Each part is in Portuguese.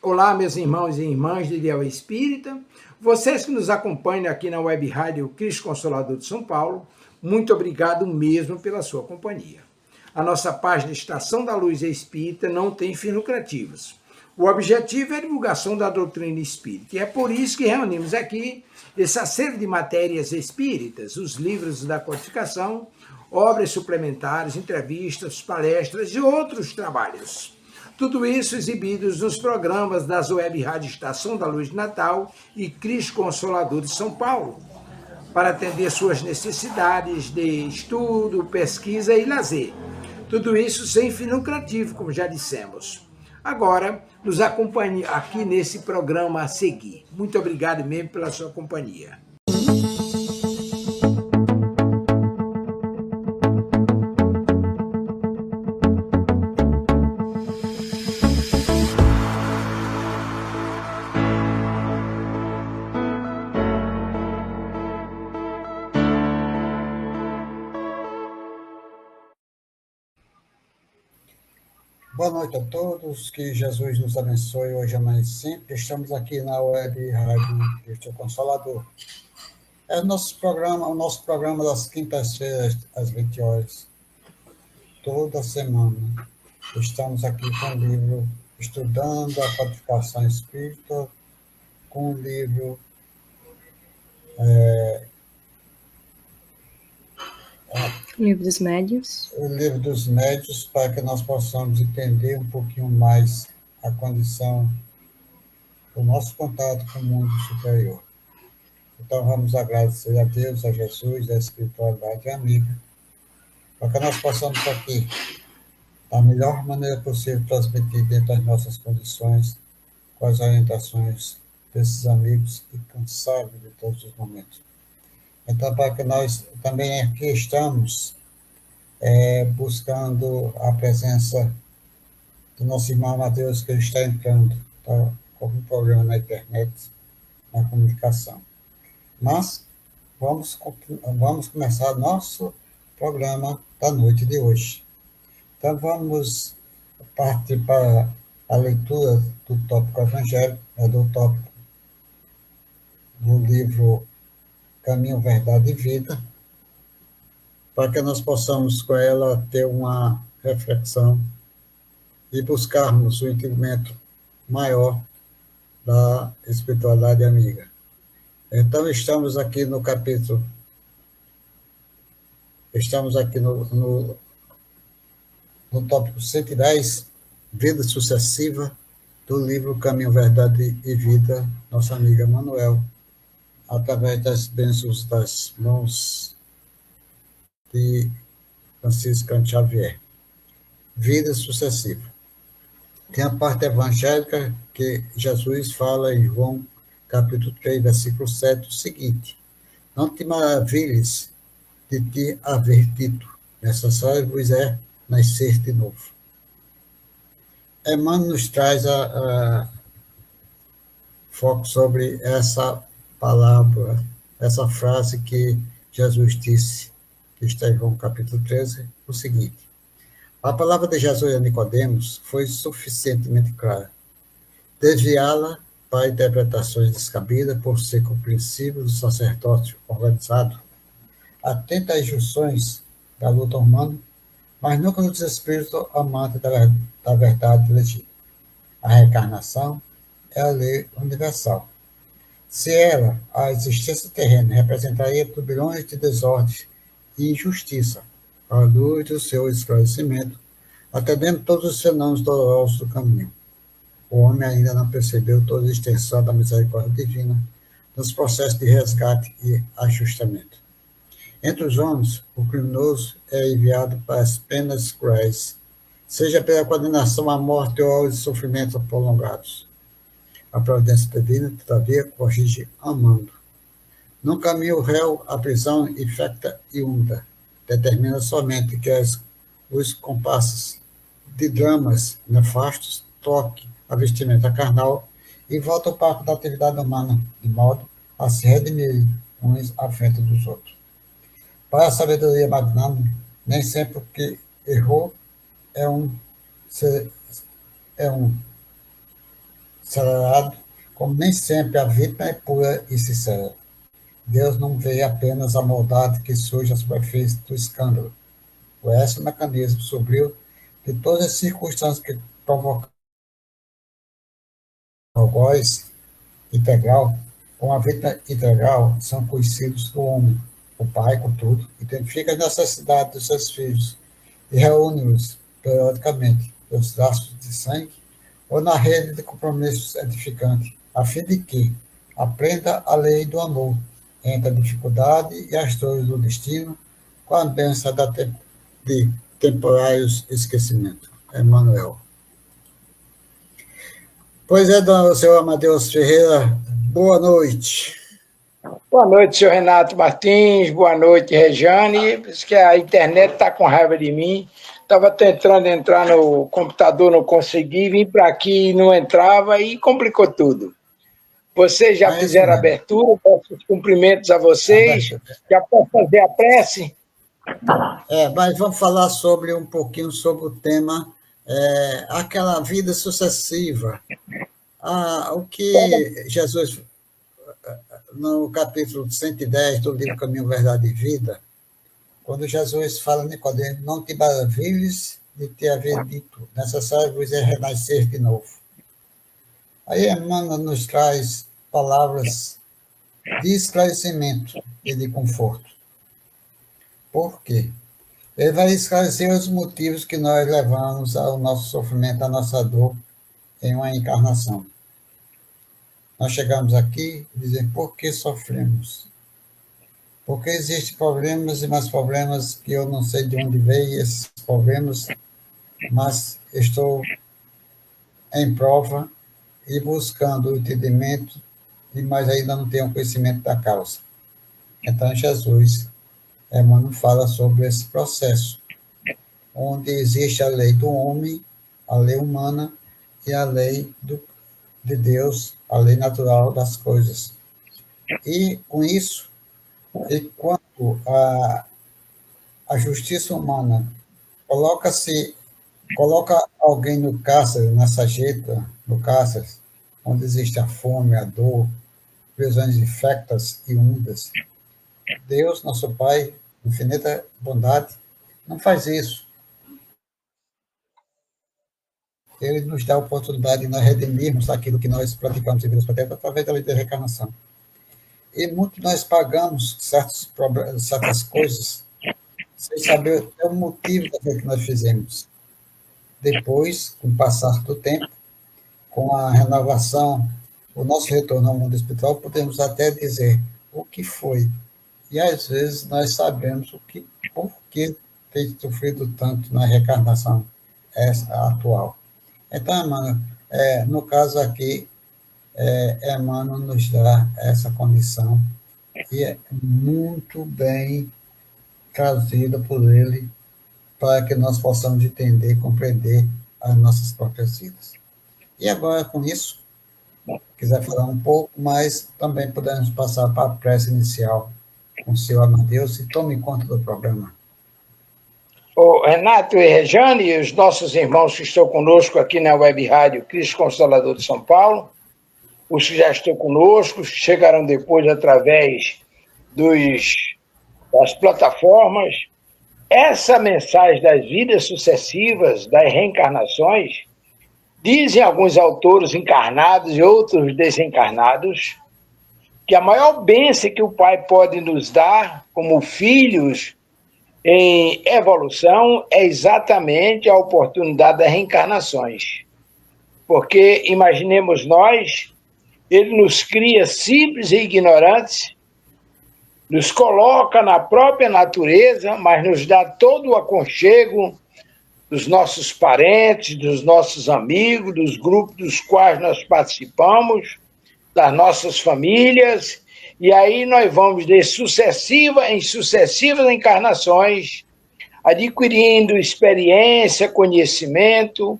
Olá, meus irmãos e irmãs de Ideal Espírita, vocês que nos acompanham aqui na Web Rádio Cristo Consolador de São Paulo, muito obrigado mesmo pela sua companhia. A nossa página Estação da Luz Espírita não tem fins lucrativos. O objetivo é a divulgação da doutrina espírita, e é por isso que reunimos aqui esse acervo de matérias espíritas, os livros da codificação, obras suplementares, entrevistas, palestras e outros trabalhos. Tudo isso exibidos nos programas das Web Rádio Estação da Luz de Natal e Cristo Consolador de São Paulo, para atender suas necessidades de estudo, pesquisa e lazer. Tudo isso sem fim lucrativo, como já dissemos. Agora, nos acompanhe aqui nesse programa a seguir. Muito obrigado mesmo pela sua companhia. Boa noite a todos, que Jesus nos abençoe hoje, amanhã e sempre. Estamos aqui na Web Rádio Cristo Consolador. É o nosso programa das quintas-feiras, às 20 horas, toda semana. Estamos aqui com o livro Estudando a Codificação Espírita, com o livro Livro dos Médios. O Livro dos Médios, para que nós possamos entender um pouquinho mais a condição do nosso contato com o mundo superior. Então, vamos agradecer a Deus, a Jesus, a espiritualidade amiga, para que nós possamos aqui, da melhor maneira possível, transmitir dentro das nossas condições, com as orientações desses amigos incansáveis de todos os momentos. Então, para que nós também aqui estamos buscando a presença do nosso irmão Mateus, que está entrando, tá, com um problema na internet, na comunicação. Mas vamos começar nosso programa da noite de hoje. Então, vamos partir para a leitura do tópico evangélico, do tópico do livro Caminho, Verdade e Vida, para que nós possamos, com ela, ter uma reflexão e buscarmos o entendimento maior da espiritualidade amiga. Então, estamos aqui no capítulo, no tópico 110, Vida Sucessiva, do livro Caminho, Verdade e Vida, nossa amiga Manuel, através das bênçãos das mãos de Francisco Xavier. Vida Sucessiva. Tem a parte evangélica que Jesus fala em João, capítulo 3, versículo 7, o seguinte: não te maravilhes de te haver dito, necessário vos é nascer de novo. Emmanuel nos traz a foco sobre essa palavra, essa frase que Jesus disse, que está em João capítulo 13, o seguinte: a palavra de Jesus a Nicodemos foi suficientemente clara. Desviá-la para interpretações descabidas por ser compreensível do sacerdócio organizado, atenta às injunções da luta humana, mas nunca no desespírito amante da verdade legítima. A reencarnação é a lei universal. Se ela, a existência terrena, representaria turbilhões de desordens e injustiça, à luz do seu esclarecimento, atendendo todos os fenômenos dolorosos do caminho, o homem ainda não percebeu toda a extensão da misericórdia divina nos processos de resgate e ajustamento. Entre os homens, o criminoso é enviado para as penas cruéis, seja pela condenação à morte ou aos sofrimentos prolongados. A providência divina, todavia, corrige amando. No caminho, o réu, a prisão infecta e hunda, determina somente que os compassos de dramas nefastos toquem a vestimenta carnal e volta ao palco da atividade humana, de modo a se redimir uns à frente dos outros. Para a sabedoria magnânima, nem sempre o que errou é um acelerado, como nem sempre a vítima é pura e sincera. Deus não vê apenas a maldade que surge à superfície do escândalo. Conhece o mecanismo sombrio de todas as circunstâncias que provocam o algoz integral. Com a vida integral, são conhecidos do homem, o pai, contudo, identifica as necessidades dos seus filhos e reúne-os periodicamente pelos laços de sangue ou na rede de compromissos edificantes, a fim de que aprenda a lei do amor entre a dificuldade e as dores do destino, com a bênção de temporários esquecimento. Emmanuel. Pois é, senhor Amadeus Ferreira, boa noite. Boa noite, senhor Renato Martins, boa noite, Rejane. Diz que a internet está com raiva de mim. Estava tentando entrar no computador, não consegui, vim para aqui e não entrava e complicou tudo. Vocês já fizeram a abertura, peço os cumprimentos a vocês. Já posso fazer a prece? Mas vamos falar um pouquinho sobre o tema, aquela vida sucessiva. O que Jesus, no capítulo 110 do livro Caminho, Verdade e Vida, quando Jesus fala a Nicodemo, não te maravilhes de te haver dito, necessário vos é renascer de novo. Aí Emmanuel nos traz palavras de esclarecimento e de conforto. Por quê? Ele vai esclarecer os motivos que nós levamos ao nosso sofrimento, à nossa dor em uma encarnação. Nós chegamos aqui e dizemos por que sofremos. Porque existem problemas e mais problemas que eu não sei de onde veio esses problemas, mas estou em prova e buscando o entendimento, mas ainda não tenho conhecimento da causa. Então, Jesus, Emmanuel fala sobre esse processo, onde existe a lei do homem, a lei humana e a lei de Deus, a lei natural das coisas. E, com isso, enquanto a justiça humana coloca alguém no cárcere, na sarjeta, no cárcere, onde existe a fome, a dor, prisões infectas e úmidas, Deus, nosso Pai, infinita bondade, não faz isso. Ele nos dá a oportunidade de nós redimirmos aquilo que nós praticamos em vidas pretéritas através da lei da reencarnação. E muito nós pagamos certas coisas sem saber o motivo daquilo que nós fizemos. Depois, com o passar do tempo, com a renovação, o nosso retorno ao mundo espiritual, podemos até dizer o que foi. E, às vezes, nós sabemos por que tem sofrido tanto na reencarnação atual. Então, Emmanuel, no caso aqui, Emmanuel nos dá essa condição e é muito bem trazida por ele para que nós possamos entender e compreender as nossas próprias vidas. E agora, com isso, quiser falar um pouco, mas também podemos passar para a prece inicial com o senhor Amadeus e tome conta do programa. O Renato e Rejane e os nossos irmãos que estão conosco aqui na Web Rádio Cristo Consolador de São Paulo, os que já estão conosco, chegaram depois através das plataformas. Essa mensagem das vidas sucessivas, das reencarnações, dizem alguns autores encarnados e outros desencarnados, que a maior bênção que o Pai pode nos dar como filhos em evolução é exatamente a oportunidade das reencarnações. Porque, imaginemos nós, ele nos cria simples e ignorantes, nos coloca na própria natureza, mas nos dá todo o aconchego dos nossos parentes, dos nossos amigos, dos grupos dos quais nós participamos, das nossas famílias, e aí nós vamos de sucessiva em sucessivas encarnações, adquirindo experiência, conhecimento,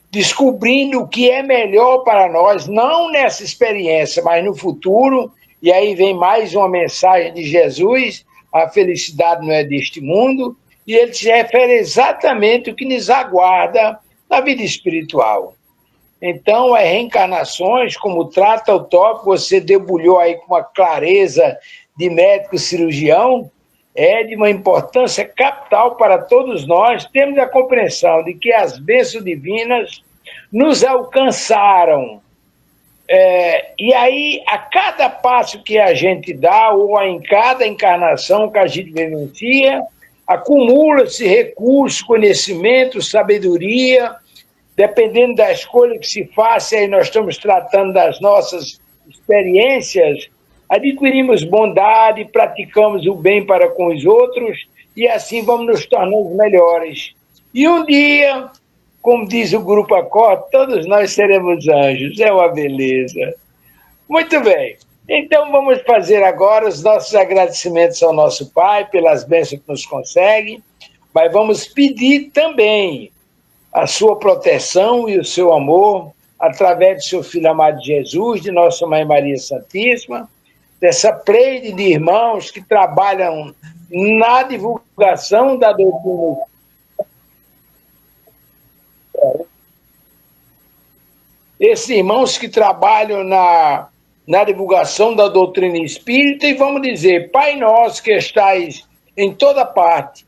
descobrindo o que é melhor para nós, não nessa experiência, mas no futuro. E aí vem mais uma mensagem de Jesus: a felicidade não é deste mundo, e ele se refere exatamente ao que nos aguarda na vida espiritual. Então, as reencarnações, como trata o tópico, você debulhou aí com uma clareza de médico cirurgião, é de uma importância capital para todos nós. Temos a compreensão de que as bênçãos divinas nos alcançaram. E aí, a cada passo que a gente dá, ou em cada encarnação que a gente vivencia, acumula-se recursos, conhecimento, sabedoria, dependendo da escolha que se faça, aí nós estamos tratando das nossas experiências, adquirimos bondade, praticamos o bem para com os outros, e assim vamos nos tornando melhores. E um dia, como diz o Grupo Acorde, todos nós seremos anjos. É uma beleza. Muito bem. Então, vamos fazer agora os nossos agradecimentos ao nosso Pai pelas bênçãos que nos consegue, mas vamos pedir também a sua proteção e o seu amor através do seu Filho amado Jesus, de Nossa Mãe Maria Santíssima, dessa pleide de irmãos que trabalham na divulgação da doutrina. Esses irmãos que trabalham na divulgação da doutrina espírita, e vamos dizer: Pai nosso que estais em toda parte,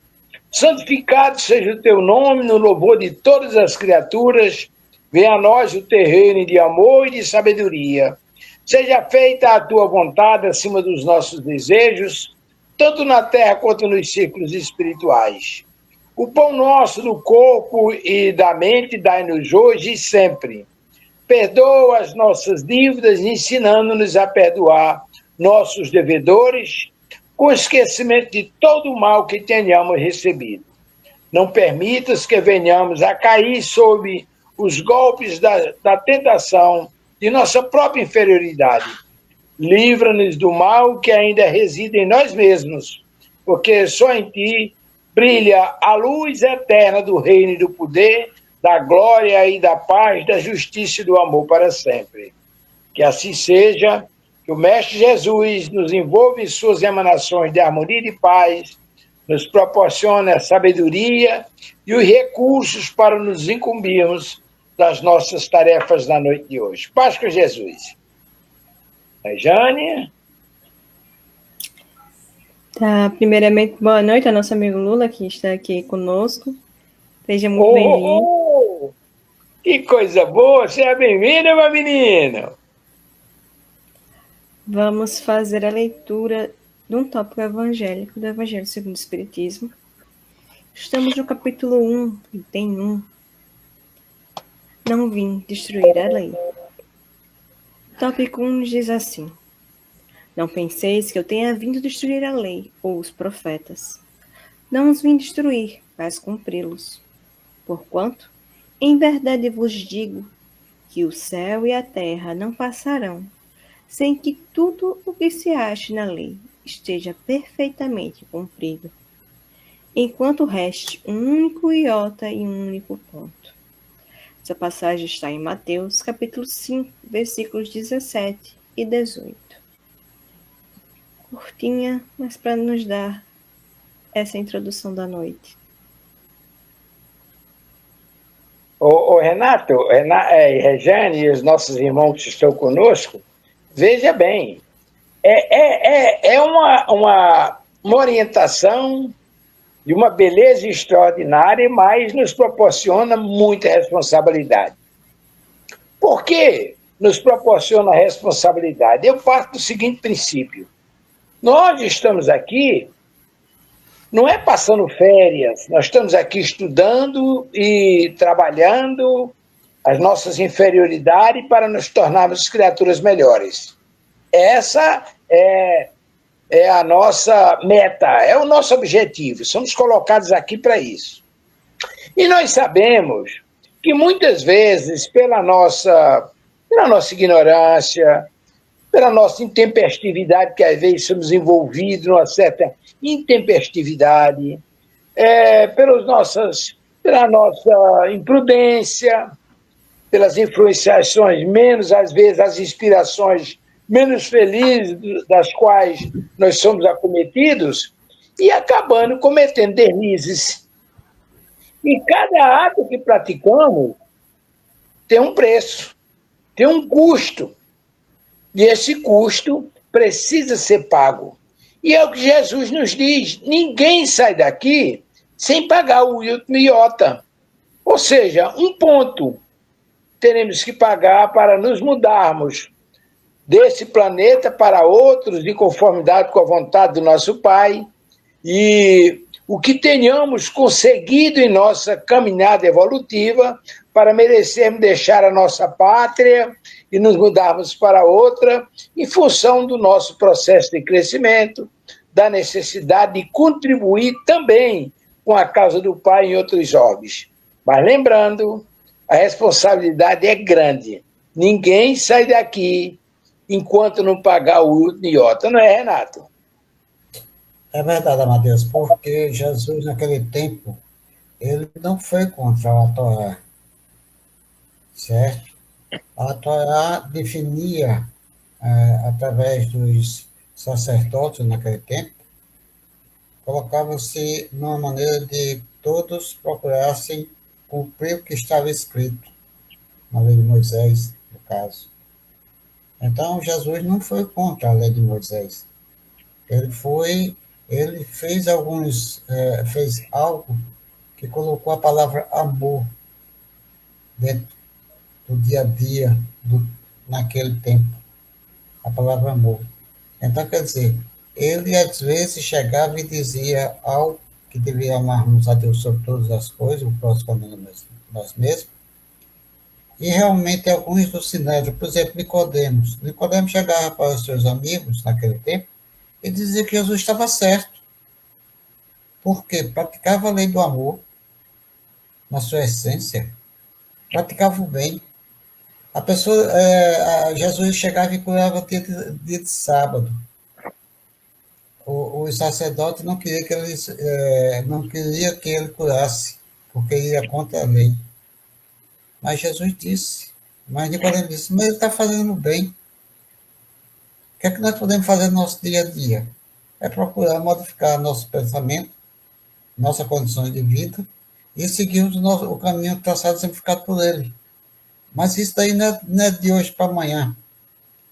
santificado seja o teu nome, no louvor de todas as criaturas, venha a nós o teu reino de amor e de sabedoria. Seja feita a tua vontade acima dos nossos desejos, tanto na terra quanto nos círculos espirituais. O pão nosso do corpo e da mente dai-nos hoje e sempre. Perdoa as nossas dívidas, ensinando-nos a perdoar nossos devedores, com esquecimento de todo o mal que tenhamos recebido. Não permitas que venhamos a cair sob os golpes da tentação de nossa própria inferioridade. Livra-nos do mal que ainda reside em nós mesmos, porque só em ti brilha a luz eterna do reino e do poder, da glória e da paz, da justiça e do amor para sempre. Que assim seja, que o Mestre Jesus nos envolva em suas emanações de harmonia e de paz, nos proporcione a sabedoria e os recursos para nos incumbirmos das nossas tarefas na noite de hoje. Paz com Jesus. Jane? Tá, primeiramente, boa noite ao nosso amigo Lula, que está aqui conosco. Seja muito bem-vindo. Que coisa boa! Seja bem-vindo, meu menino! Vamos fazer a leitura de um tópico evangélico, do Evangelho segundo o Espiritismo. Estamos no capítulo 1, item 1. Não vim destruir a lei. Tópico 1 diz assim: Não penseis que eu tenha vindo destruir a lei ou os profetas. Não os vim destruir, mas cumpri-los. Porquanto, em verdade vos digo que o céu e a terra não passarão, sem que tudo o que se ache na lei esteja perfeitamente cumprido, enquanto reste um único iota e um único ponto. Essa passagem está em Mateus, capítulo 5, versículos 17 e 18. Curtinha, mas para nos dar essa introdução da noite. Renato, Rejane e os nossos irmãos que estão conosco, veja bem, é uma orientação de uma beleza extraordinária, mas nos proporciona muita responsabilidade. Por que nos proporciona responsabilidade? Eu parto do seguinte princípio: nós estamos aqui, não é passando férias, nós estamos aqui estudando e trabalhando as nossas inferioridades para nos tornarmos criaturas melhores. Essa é a nossa meta, é o nosso objetivo, somos colocados aqui para isso. E nós sabemos que muitas vezes, pela nossa ignorância, pela nossa intempestividade, que às vezes somos envolvidos numa certa intempestividade, pela nossa imprudência, pelas influenciações menos, às vezes, as inspirações menos felizes das quais nós somos acometidos, e acabando cometendo deslizes. E cada ato que praticamos tem um preço, tem um custo. E esse custo precisa ser pago. E é o que Jesus nos diz: ninguém sai daqui sem pagar o último iota. Ou seja, um ponto teremos que pagar para nos mudarmos desse planeta para outros, de conformidade com a vontade do nosso Pai. E o que tenhamos conseguido em nossa caminhada evolutiva para merecermos deixar a nossa pátria e nos mudarmos para outra, em função do nosso processo de crescimento, da necessidade de contribuir também com a causa do Pai em outros jovens. Mas lembrando, a responsabilidade é grande. Ninguém sai daqui enquanto não pagar o último iota, não é, Renato? É verdade, Amadeus, porque Jesus, naquele tempo, ele não foi contra a Torá, certo? A Torá definia, através dos sacerdotes naquele tempo, colocava-se numa maneira de todos procurassem cumprir o que estava escrito na lei de Moisés, no caso. Então, Jesus não foi contra a lei de Moisés. Ele fez algo que colocou a palavra amor dentro do dia a dia, naquele tempo, a palavra amor. Então, quer dizer, ele às vezes chegava e dizia algo que devia amarmos a Deus sobre todas as coisas, o próximo como nós mesmos, e realmente alguns do Sinédrio, por exemplo, Nicodemos chegava para os seus amigos naquele tempo e dizia que Jesus estava certo, porque praticava a lei do amor na sua essência, praticava o bem. Jesus chegava e curava dia de sábado. Os sacerdotes não queriam que ele curasse, porque ia contra a lei. Mas Jesus disse, mas Nicodemo disse, mas ele está fazendo bem. O que é que nós podemos fazer no nosso dia a dia? É procurar modificar nosso pensamento, nossas condições de vida, e seguirmos o caminho traçado e simplificado por ele. Mas isso daí não é de hoje para amanhã,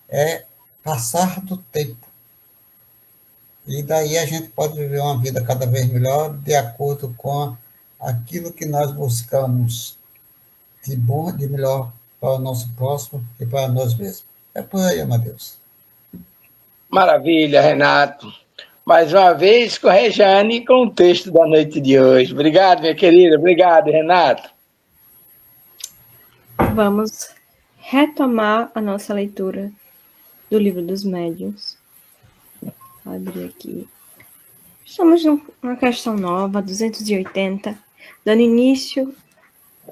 é passar do tempo. E daí a gente pode viver uma vida cada vez melhor, de acordo com aquilo que nós buscamos de bom, de melhor para o nosso próximo e para nós mesmos. É por aí, Amadeus. Maravilha, Renato. Mais uma vez com a Rejane com o texto da noite de hoje. Obrigado, minha querida. Obrigado, Renato. Vamos retomar a nossa leitura do Livro dos Médiuns. Vou abrir aqui. Estamos numa questão nova, 280, dando início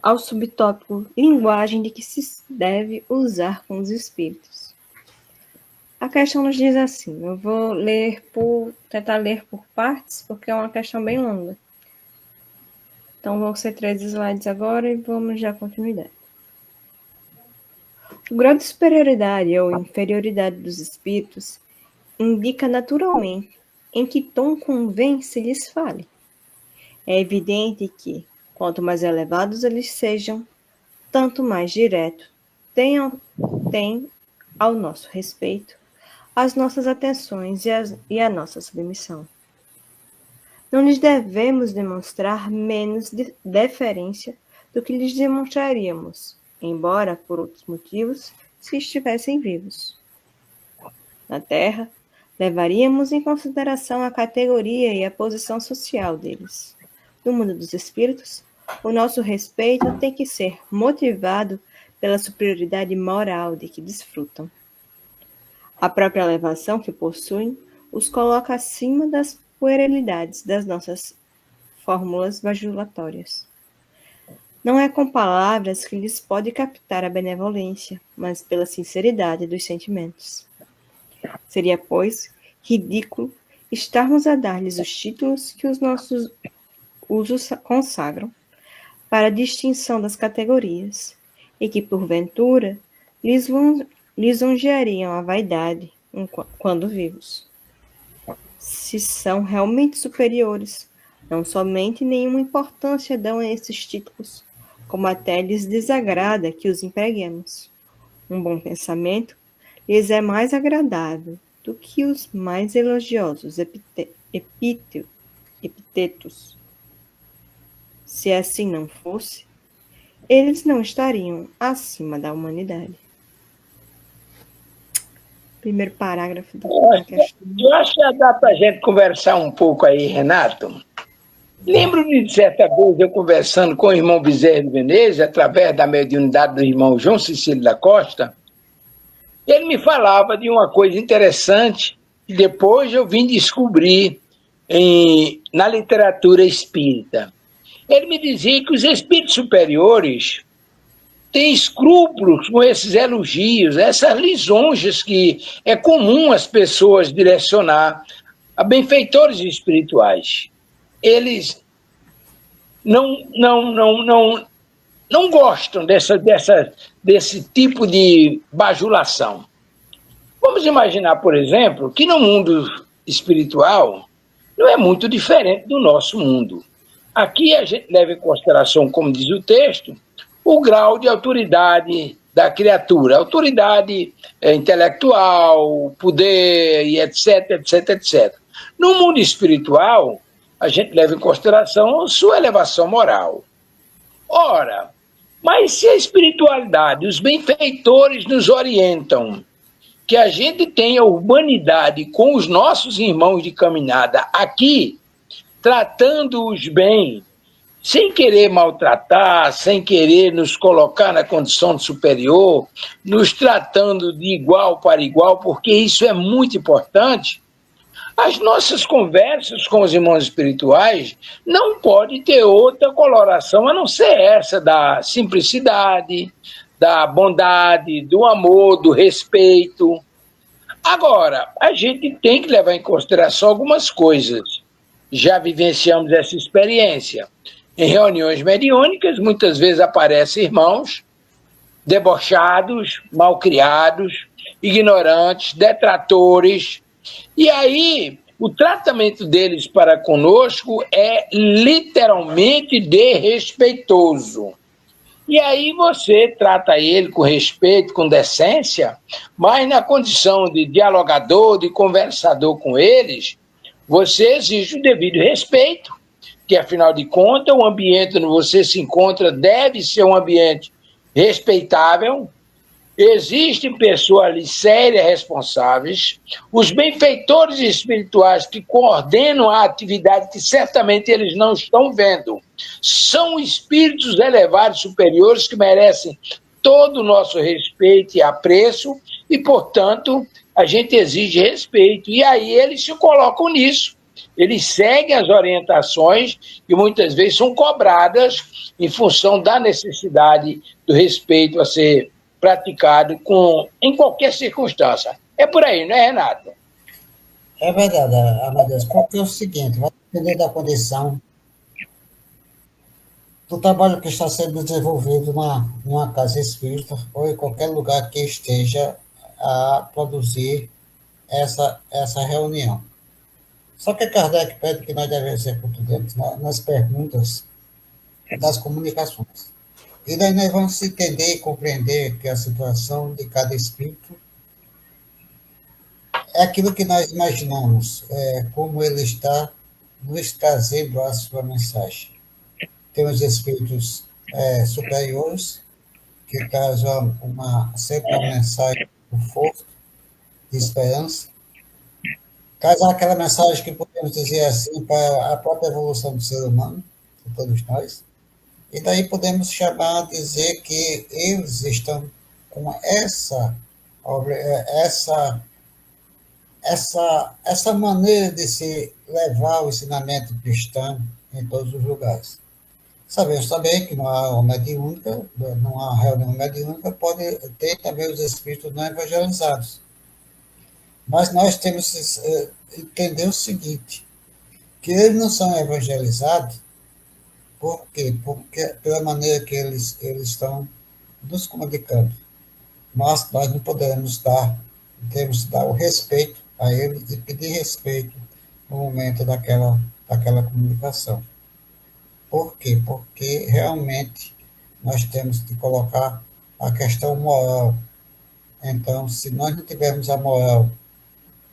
ao subtópico linguagem de que se deve usar com os espíritos. A questão nos diz assim, eu vou tentar ler por partes, porque é uma questão bem longa. Então vão ser 3 slides agora e vamos dar continuidade. O grau de superioridade ou inferioridade dos espíritos indica naturalmente em que tom convém se lhes fale. É evidente que, quanto mais elevados eles sejam, tanto mais direto tem ao nosso respeito as nossas atenções e a nossa submissão. Não lhes devemos demonstrar menos deferência do que lhes demonstraríamos, embora por outros motivos, se estivessem vivos. Na Terra, levaríamos em consideração a categoria e a posição social deles. No mundo dos espíritos, o nosso respeito tem que ser motivado pela superioridade moral de que desfrutam. A própria elevação que possuem os coloca acima das puerilidades das nossas fórmulas bajulatórias. Não é com palavras que lhes pode captar a benevolência, mas pela sinceridade dos sentimentos. Seria, pois, ridículo estarmos a dar-lhes os títulos que os nossos usos consagram para a distinção das categorias, e que, porventura, lisonjeariam a vaidade quando vivos. Se são realmente superiores, não somente nenhuma importância dão a esses títulos, como até lhes desagrada que os empreguemos. Um bom pensamento lhes é mais agradável do que os mais elogiosos epítetos. Se assim não fosse, eles não estariam acima da humanidade. Primeiro parágrafo da questão. Eu acho que dá para a gente conversar um pouco aí, Renato. Lembro-me de certa vez eu conversando com o irmão Bezerra de Menezes, através da mediunidade do irmão João Cecílio da Costa. Ele me falava de uma coisa interessante que depois eu vim descobrir na literatura espírita. Ele me dizia que os espíritos superiores têm escrúpulos com esses elogios, essas lisonjas que é comum as pessoas direcionar a benfeitores espirituais. Eles não gostam desse tipo de bajulação. Vamos imaginar, por exemplo, que no mundo espiritual não é muito diferente do nosso mundo. Aqui a gente leva em consideração, como diz o texto, o grau de autoridade da criatura, autoridade intelectual, poder, e etc, etc, etc. No mundo espiritual, a gente leva em consideração a sua elevação moral. Ora, mas se a espiritualidade, os benfeitores nos orientam que a gente tenha urbanidade com os nossos irmãos de caminhada aqui, tratando-os bem, sem querer maltratar, sem querer nos colocar na condição de superior, nos tratando de igual para igual, porque isso é muito importante. As nossas conversas com os irmãos espirituais não podem ter outra coloração a não ser essa da simplicidade, da bondade, do amor, do respeito. Agora, a gente tem que levar em consideração algumas coisas. Já vivenciamos essa experiência. Em reuniões mediúnicas, muitas vezes aparecem irmãos debochados, malcriados, ignorantes, detratores. E aí, o tratamento deles para conosco é literalmente desrespeitoso. E aí você trata ele com respeito, com decência, mas na condição de dialogador, de conversador com eles, você exige o devido respeito, que afinal de contas o ambiente onde você se encontra deve ser um ambiente respeitável. Existem pessoas ali sérias, responsáveis, os benfeitores espirituais que coordenam a atividade que certamente eles não estão vendo. São espíritos elevados, superiores, que merecem todo o nosso respeito e apreço e, portanto, a gente exige respeito. E aí eles se colocam nisso. Eles seguem as orientações que muitas vezes são cobradas em função da necessidade do respeito a ser praticado em qualquer circunstância. É por aí, não é, Renato? É verdade, Amadeus, porque é o seguinte, vai depender da condição do trabalho que está sendo desenvolvido numa casa espírita ou em qualquer lugar que esteja a produzir essa reunião. Só que Kardec pede que nós devemos ser contundentes nas perguntas das comunicações. E daí nós vamos entender e compreender que a situação de cada espírito é aquilo que nós imaginamos, como ele está nos trazendo a sua mensagem. Temos espíritos superiores que trazem sempre uma mensagem de conforto, de esperança. Traz aquela mensagem que podemos dizer assim para a própria evolução do ser humano, de todos nós. E daí podemos chamar a dizer que eles estão com essa maneira de se levar o ensinamento cristão em todos os lugares. Sabemos também que numa reunião mediúnica, pode ter também os espíritos não evangelizados. Mas nós temos que entender o seguinte, que eles não são evangelizados. Por quê? Porque pela maneira que eles estão nos comunicando. Nós não podemos temos que dar o respeito a eles e pedir respeito no momento daquela comunicação. Por quê? Porque realmente nós temos que colocar a questão moral. Então, se nós não tivermos a moral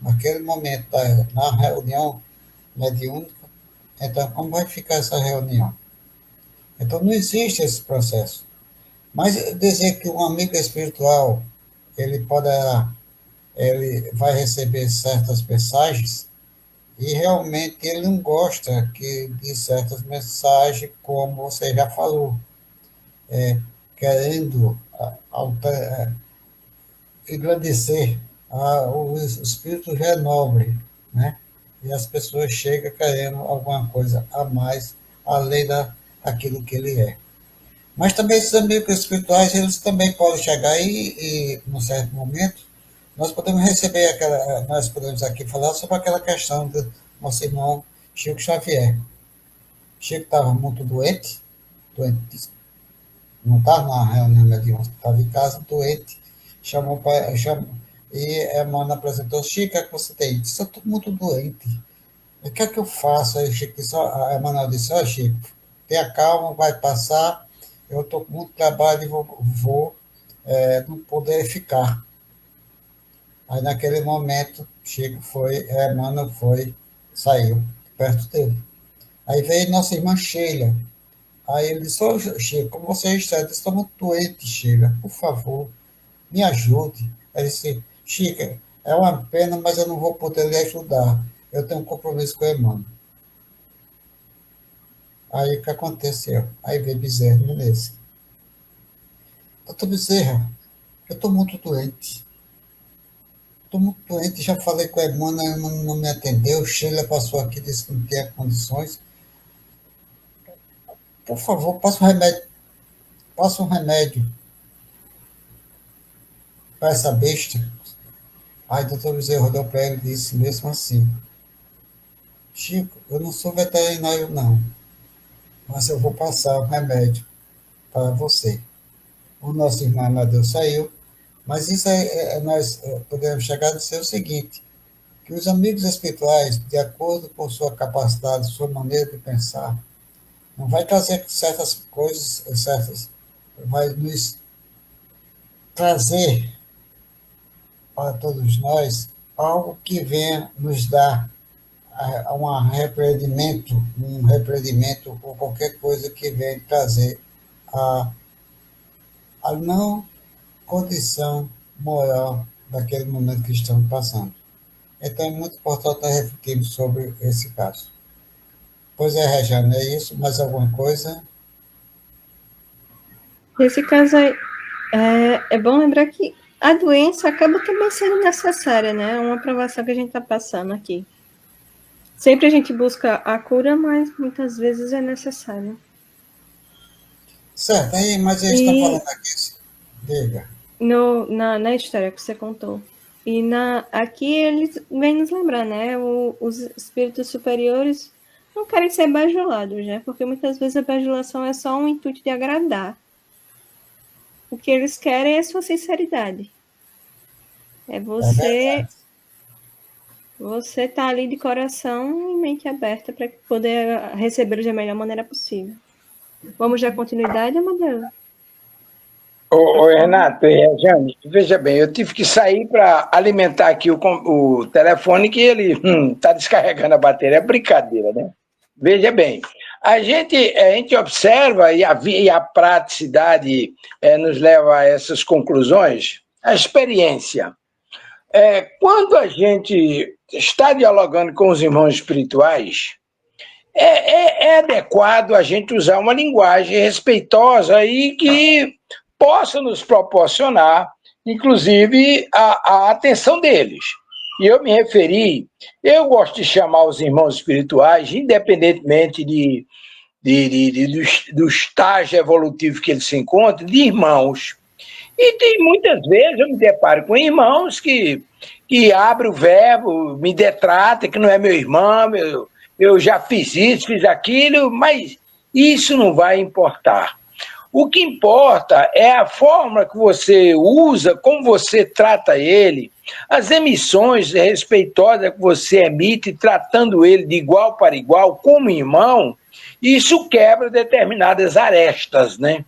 naquele momento, na reunião mediúnica, então como vai ficar essa reunião? Então, não existe esse processo. Mas dizer que um amigo espiritual, ele vai receber certas mensagens e realmente ele não gosta de certas mensagens, como você já falou, querendo engrandecer. O espírito já é nobre, né? E as pessoas chegam querendo alguma coisa a mais, além daquilo que ele é. Mas também esses amigos espirituais, eles também podem chegar num certo momento, nós podemos nós podemos aqui falar sobre aquela questão do nosso irmão Chico Xavier. Chico estava muito doente, não estava na reunião mediúnica, estava em casa doente, e Emmanuel apresentou: Chico, o que você tem? Disse: eu estou muito doente. O que é que eu faço? Aí Emmanuel disse: ó, Chico, tenha calma, vai passar, eu estou com muito trabalho e vou não poder ficar. Aí, naquele momento, Emmanuel saiu perto dele. Aí veio nossa irmã Sheila. Aí ele disse: ô, Chico, como você está? Eu disse: estou muito doente, Sheila, por favor, me ajude. Ele disse: Chico, é uma pena, mas eu não vou poder lhe ajudar. Eu tenho um compromisso com o Emmanuel. Aí o que aconteceu? Aí veio Bezerra Menezes. Doutor Bezerra, eu estou muito doente. Estou muito doente, já falei com a Emmanuel não me atendeu. Sheila passou aqui, disse que não tinha condições. Por favor, passa um remédio para essa besta. Aí o doutor Bezerra olhou para ele e disse mesmo assim: Chico, eu não sou veterinário não, mas eu vou passar um remédio para você. O nosso irmão Amadeu saiu, mas isso nós podemos chegar a dizer o seguinte, que os amigos espirituais, de acordo com sua capacidade, sua maneira de pensar, não vai trazer certas coisas, vai nos trazer para todos nós algo que venha nos dar um repreendimento ou qualquer coisa que venha trazer a não condição moral daquele momento que estamos passando. Então é muito importante refletirmos sobre esse caso. Pois é, Rejane, é isso? Mais alguma coisa? Nesse caso aí, é bom lembrar que a doença acaba também sendo necessária, né? É uma provação que a gente está passando aqui. Sempre a gente busca a cura, mas muitas vezes é necessário. Certo, aí, mas eles estão falando aqui. Diga. Na história que você contou. E aqui eles vêm nos lembrar, né? Os espíritos superiores não querem ser bajulados, né? Porque muitas vezes a bajulação é só um intuito de agradar. O que eles querem é sua sinceridade. É você tá ali de coração e mente aberta para poder recebê-los da melhor maneira possível. Vamos dar continuidade, Amadeu? Ô, Renato e Rejane, veja bem, eu tive que sair para alimentar aqui o telefone que ele está descarregando a bateria. É brincadeira, né? Veja bem, a gente observa e a praticidade nos leva a essas conclusões, a experiência. Quando a gente está dialogando com os irmãos espirituais, é adequado a gente usar uma linguagem respeitosa e que possa nos proporcionar, inclusive, a atenção deles. E eu gosto de chamar os irmãos espirituais, independentemente do estágio evolutivo que eles se encontram, de irmãos. E tem muitas vezes eu me deparo com irmãos que abrem o verbo, me detrata, que não é meu irmão, eu já fiz isso, fiz aquilo, mas isso não vai importar. O que importa é a forma que você usa, como você trata ele, as emissões respeitosas que você emite, tratando ele de igual para igual, como irmão, isso quebra determinadas arestas, né?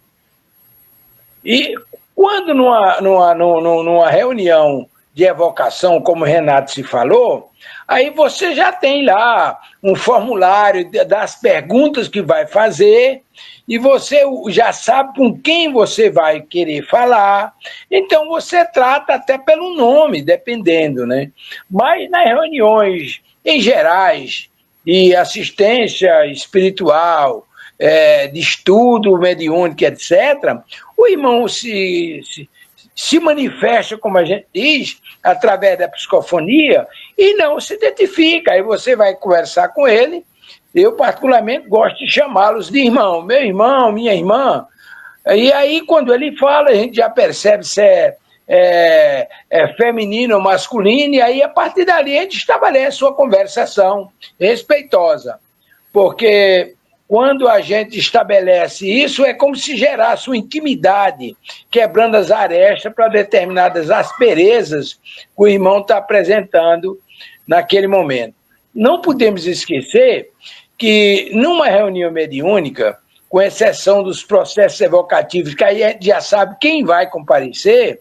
E quando numa reunião de evocação, como o Renato se falou, aí você já tem lá um formulário das perguntas que vai fazer e você já sabe com quem você vai querer falar. Então você trata até pelo nome, dependendo, né? Mas nas reuniões em gerais de assistência espiritual, de estudo mediúnico, etc., o irmão se manifesta, como a gente diz, através da psicofonia, e não se identifica. Aí você vai conversar com ele. Eu, particularmente, gosto de chamá-los de irmão, meu irmão, minha irmã. E aí, quando ele fala, a gente já percebe se é feminino ou masculino, e aí, a partir dali, a gente estabelece uma conversação respeitosa. Porque quando a gente estabelece isso, é como se gerasse uma intimidade, quebrando as arestas para determinadas asperezas que o irmão está apresentando naquele momento. Não podemos esquecer que, numa reunião mediúnica, com exceção dos processos evocativos, que aí a gente já sabe quem vai comparecer,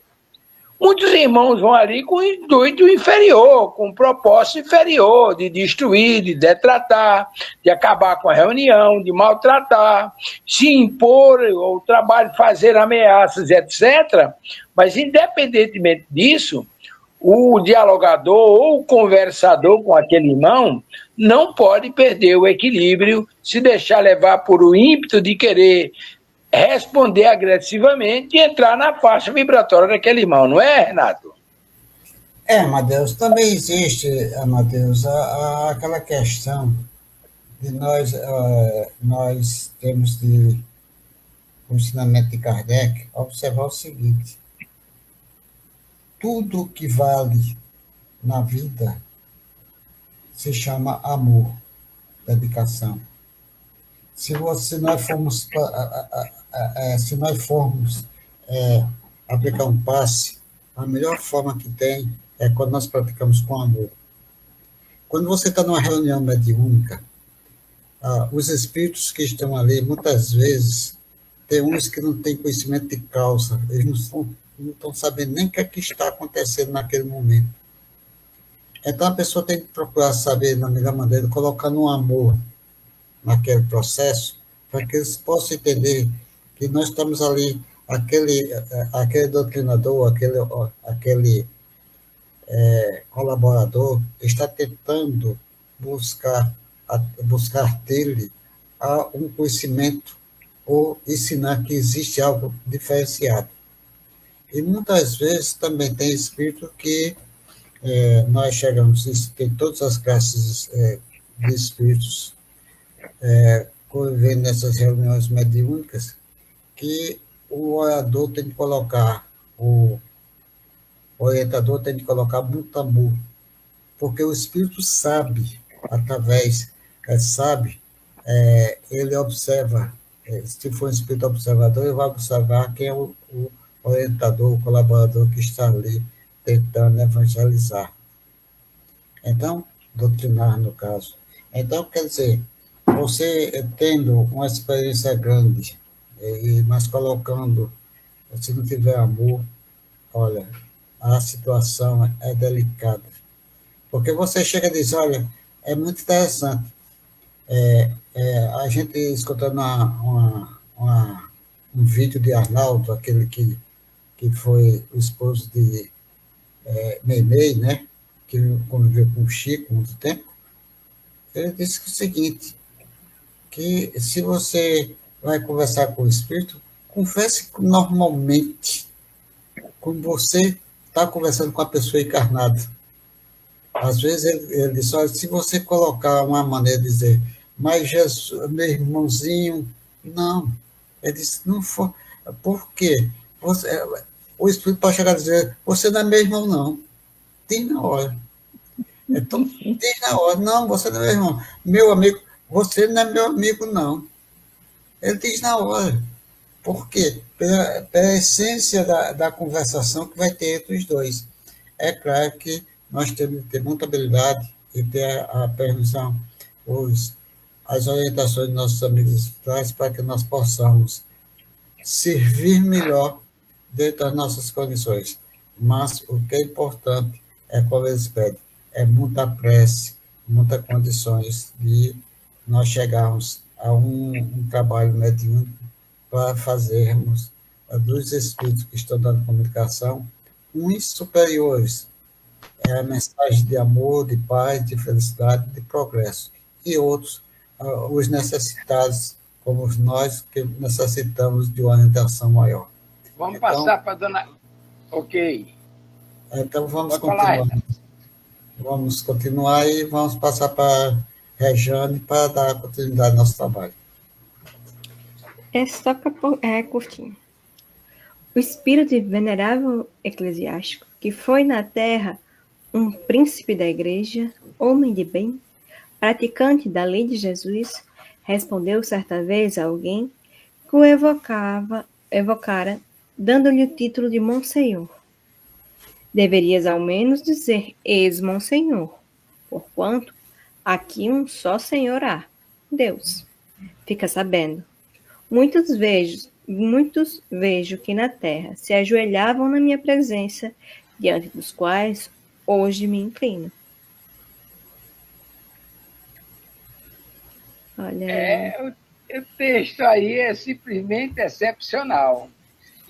muitos irmãos vão ali com intuito inferior, com um propósito inferior, de destruir, de detratar, de acabar com a reunião, de maltratar, se impor ao trabalho, fazer ameaças, etc. Mas, independentemente disso, o dialogador ou o conversador com aquele irmão não pode perder o equilíbrio, se deixar levar por o ímpeto de querer responder agressivamente e entrar na faixa vibratória daquele irmão, não é, Renato? Amadeus, também existe, Amadeus, aquela questão de nós temos de, o ensinamento de Kardec, observar o seguinte: tudo que vale na vida se chama amor, dedicação. Se nós formos aplicar um passe, a melhor forma que tem é quando nós praticamos com amor. Quando você está numa reunião mediúnica, os espíritos que estão ali, muitas vezes, tem uns que não têm conhecimento de causa, eles não estão sabendo nem o que é que está acontecendo naquele momento. Então, a pessoa tem que procurar saber, na melhor maneira, colocar no amor naquele processo, para que eles possam entender que nós estamos ali, aquele doutrinador, aquele colaborador, está tentando buscar dele um conhecimento ou ensinar que existe algo diferenciado. E muitas vezes também tem espírito que nós chegamos, tem todas as classes de espíritos convivendo nessas reuniões mediúnicas, que o orador tem que colocar, o orientador tem que colocar muito amor, porque o espírito sabe, ele observa, se for um espírito observador, ele vai observar quem é o orientador, o colaborador que está ali tentando evangelizar. Então, doutrinar, no caso. Então, quer dizer, você tendo uma experiência grande, mas colocando, se não tiver amor, olha, a situação é delicada. Porque você chega e diz, olha, é muito interessante. A gente escutando um vídeo de Arnaldo, aquele que foi o esposo de Meimei, né, que conviveu com o Chico há muito tempo, ele disse o seguinte, que se você vai conversar com o espírito, converse normalmente, como você está conversando com a pessoa encarnada. Às vezes ele diz, olha, se você colocar uma maneira de dizer, mas Jesus, meu irmãozinho, não. Ele disse, não for. Por quê? O espírito pode chegar a dizer, você não é meu irmão, não. Diz na hora. Então, diz na hora, não, você não é meu irmão. Meu amigo, você não é meu amigo, não. Ele diz na hora. Por quê? Pela essência da conversação que vai ter entre os dois. É claro que nós temos que ter muita habilidade e ter a permissão, as orientações dos nossos amigos espirituais para que nós possamos servir melhor dentro das nossas condições. Mas o que é importante é, como eles pedem, é muita prece, muitas condições de nós chegarmos a um trabalho mediúnico para fazermos dos espíritos que estão dando comunicação uns superiores. É a mensagem de amor, de paz, de felicidade, de progresso. E outros, os necessitados, como nós, que necessitamos de uma orientação maior. Vamos passar para a dona... Ok. Então, vamos Pode falar, continuar. Vamos continuar e vamos passar para Rejane para dar continuidade ao nosso trabalho. Esse toca é curtinho. O espírito venerável eclesiástico, que foi na terra um príncipe da igreja, homem de bem, praticante da lei de Jesus, respondeu certa vez a alguém que o evocara, dando-lhe o título de Monsenhor. Deverias ao menos dizer ex-monsenhor, porquanto aqui um só Senhor há, Deus. Fica sabendo. Muitos vejo que na terra se ajoelhavam na minha presença, diante dos quais hoje me inclino. Olha, o texto aí é simplesmente excepcional.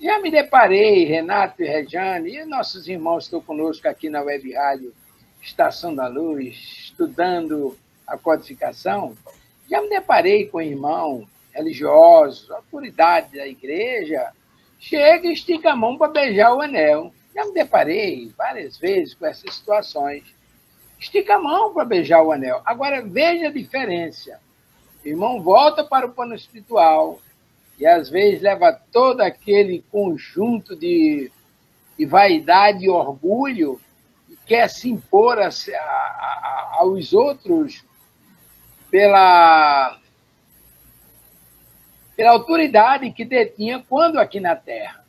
Já me deparei, Renato e Rejane, e nossos irmãos que estão conosco aqui na Web Rádio Estação da Luz, estudando a codificação, já me deparei com irmãos religiosos, autoridades da igreja, chega e estica a mão para beijar o anel. Já me deparei várias vezes com essas situações. Estica a mão para beijar o anel. Agora, veja a diferença. O irmão volta para o plano espiritual e, às vezes, leva todo aquele conjunto de vaidade e orgulho e quer se impor aos outros pela autoridade que detinha quando aqui na Terra.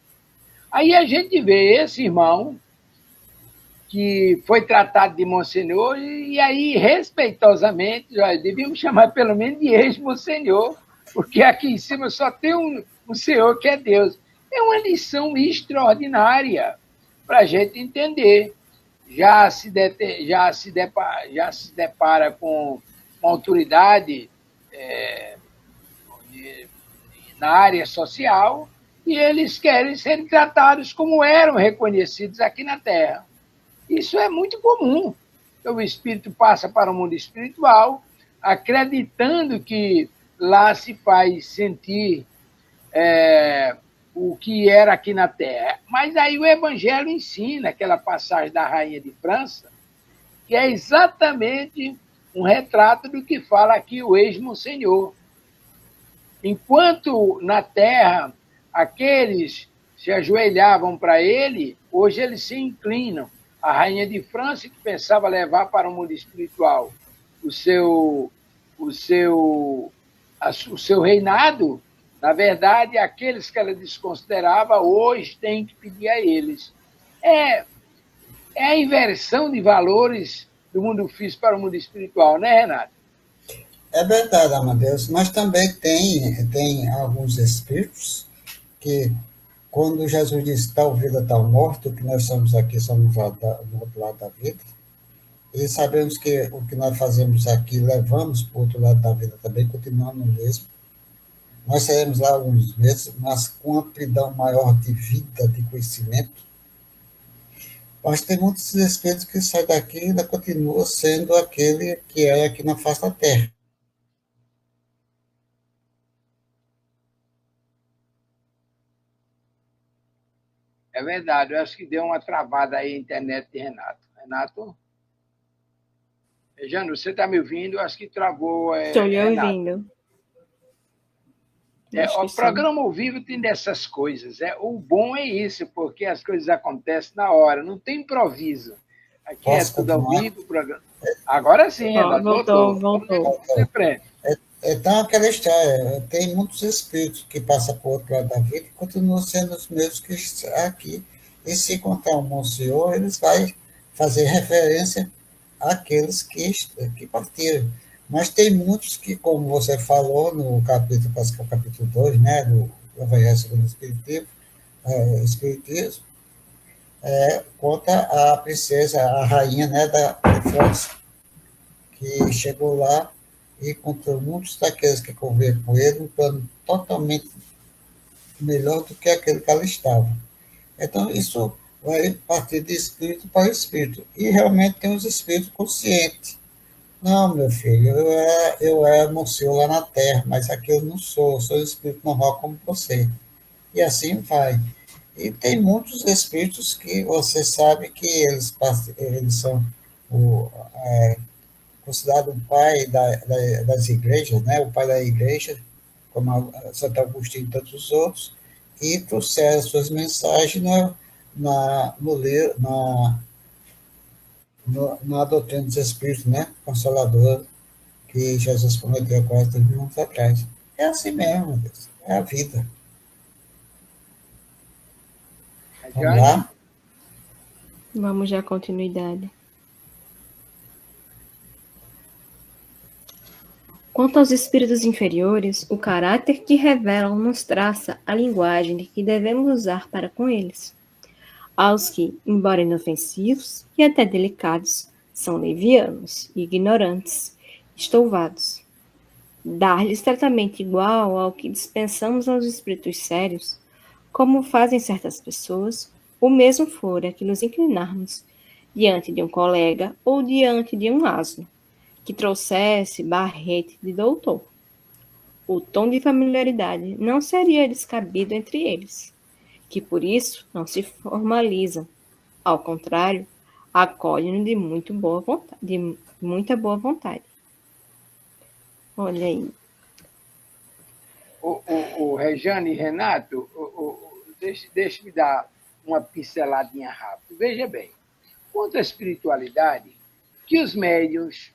Aí a gente vê esse irmão que foi tratado de Monsenhor, e aí, respeitosamente, devíamos chamar pelo menos de ex-Monsenhor, porque aqui em cima só tem um Senhor que é Deus. É uma lição extraordinária para a gente entender. Já se depara com uma autoridade na área social, e eles querem ser tratados como eram reconhecidos aqui na Terra. Isso é muito comum. Então, o espírito passa para o mundo espiritual, acreditando que lá se faz sentir o que era aqui na Terra. Mas aí o Evangelho ensina, aquela passagem da Rainha de França, que é exatamente um retrato do que fala aqui o ex-monsenhor. Enquanto na Terra aqueles se ajoelhavam para ele, hoje eles se inclinam. A Rainha de França, que pensava levar para o mundo espiritual o seu reinado, na verdade, aqueles que ela desconsiderava, hoje tem que pedir a eles. É a inversão de valores do mundo físico para o mundo espiritual, né, Renato? É verdade, Amadeus, mas também tem alguns espíritos que, quando Jesus diz tal vida, tal morte, o que nós somos aqui, somos do outro lado da vida, e sabemos que o que nós fazemos aqui, levamos para o outro lado da vida também, continuando no mesmo. Nós seremos lá alguns meses, mas com amplidão maior de vida, de conhecimento. Mas tem muitos espíritos que saem daqui e ainda continuam sendo aquele que é aqui na face da Terra. É verdade, eu acho que deu uma travada aí a internet de Renato. Renato? Jano, você está me ouvindo? Eu acho que travou. Estou lhe ouvindo. O programa ao vivo tem dessas coisas. O bom é isso, porque as coisas acontecem na hora, não tem improviso. Aqui Posso é tudo ao continuar? vivo. Agora sim, Renato, voltou. Então, aquela história, tem muitos espíritos que passam por outro lado da vida e continuam sendo os mesmos que estão aqui. E se contar um Monsenhor, eles vão fazer referência àqueles que partiram. Mas tem muitos que, como você falou no capítulo, parece que é o capítulo 2, né, do Evangelho segundo o Espiritismo, espiritismo, conta a princesa, a rainha, né, da França, que chegou lá e encontrou muitos daqueles que conviveram com ele um plano totalmente melhor do que aquele que ela estava. Então, isso vai partir de espírito para espírito. E realmente tem os espíritos conscientes. Não, meu filho, eu era monsenhor lá na Terra, mas aqui eu não sou um espírito normal como você. E assim vai. E tem muitos espíritos que você sabe que eles são o, considerado o pai das igrejas, né? O pai da igreja, como Santo Agostinho e tantos outros, e trouxeram as suas mensagens na doutrina dos Espíritos, né? Consolador, que Jesus prometeu há quase 3.000 anos atrás. É assim mesmo, meu Deus. É a vida. Vamos lá? Vamos dar continuidade. Quanto aos espíritos inferiores, o caráter que revelam nos traça a linguagem de que devemos usar para com eles. Aos que, embora inofensivos e até delicados, são levianos, ignorantes, estouvados. Dar-lhes tratamento igual ao que dispensamos aos espíritos sérios, como fazem certas pessoas, o mesmo fora que nos inclinarmos diante de um colega ou diante de um asno, que trouxesse barrete de doutor. O tom de familiaridade não seria descabido entre eles, que por isso não se formalizam. Ao contrário, acolhem-no de muita boa vontade. Olha aí. O Rejane e Renato, deixa-me dar uma pinceladinha rápida. Veja bem, quanto à espiritualidade, que os médiuns